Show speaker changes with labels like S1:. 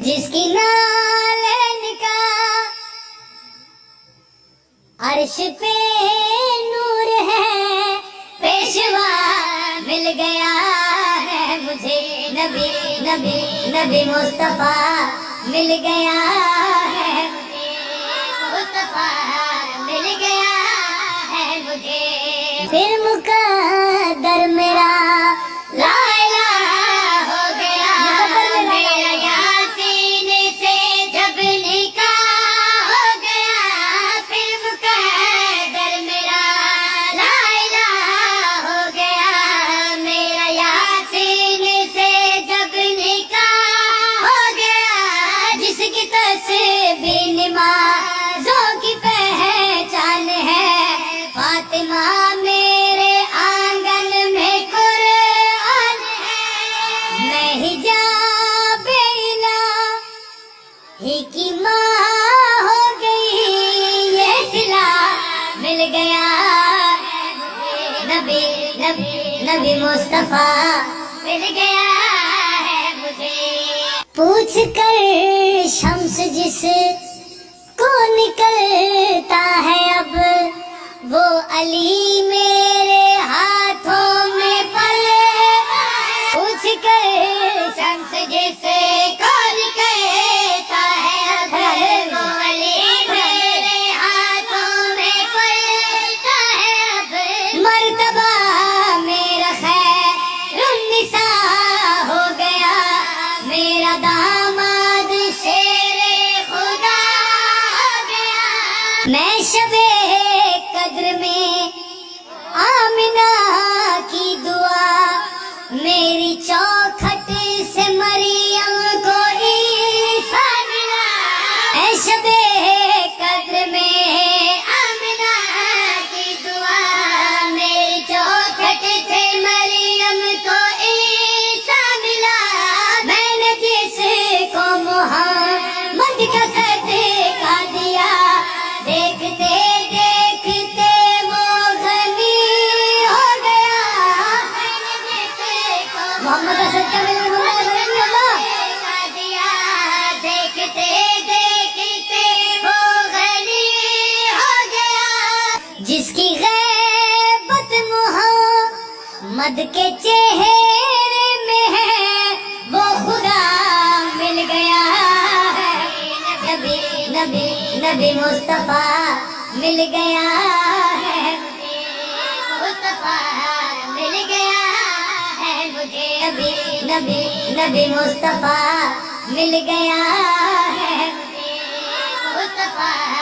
S1: جس کی نالین کا عرش پہ نور ہے، پیشوا مل گیا ہے مجھے، نبی نبی نبی مصطفیٰ مل گیا ہے مجھے، مصطفیٰ مل گیا ہے مجھے، پھر مقدر میرا لا الہ ہو گیا، میرا یاسین سے جب نکاح ہو گیا، پھر مقدر میرا لا الہ ہو گیا، میرا یاسین سے جب نکاح ہو گیا، جس کی تسبیح نمازوں کی پہچان ہے، فاطمہ میرے آنگن میں قرآن ہے، میں حجاب الہی کی ماں ہو گئی، یہ صلہ مل گیا ہے مجھے، نبی نبی نبی مصطفیٰ مل گیا ہے مجھے، پوچھ کر شمس جس کو نکلتا ہے اب، وہ علی میرے ہاتھوں میں پلے، پوچھ کر شمس جس کو نکلتا ہے اب، وہ علی میرے ہاتھوں میں پلتا ہے اب، مرتبہ میرا خیر النساء ہو گیا، میرا داماد شیر خدا ہو گیا، میں شب قدر میں آمنہ کی دعا، میری چوکھٹ سے مریم کو عیسیٰ ملا، اے شب قدر میں آمنہ کی دعا، میری چوکھٹ سے مریم کو عیسیٰ ملا، میں نے جس کو محمد کا صدقہ دیا، دیکھتے دیکھتے وہ غنی ہو گیا، میں نے جس کو محمد کا صدقہ دیا، دیکھتے دیکھتے وہ غنی ہو گیا، جس کی غیبت محمد کے چہرے میں ہے، وہ خدا مل گیا ہے، نبی نبی نبی مصطفیٰ مل گیا ہے مجھے، مصطفیٰ مل گیا ہے مجھے، نبی نبی نبی مصطفیٰ مل گیا ہے مجھے، مصطفیٰ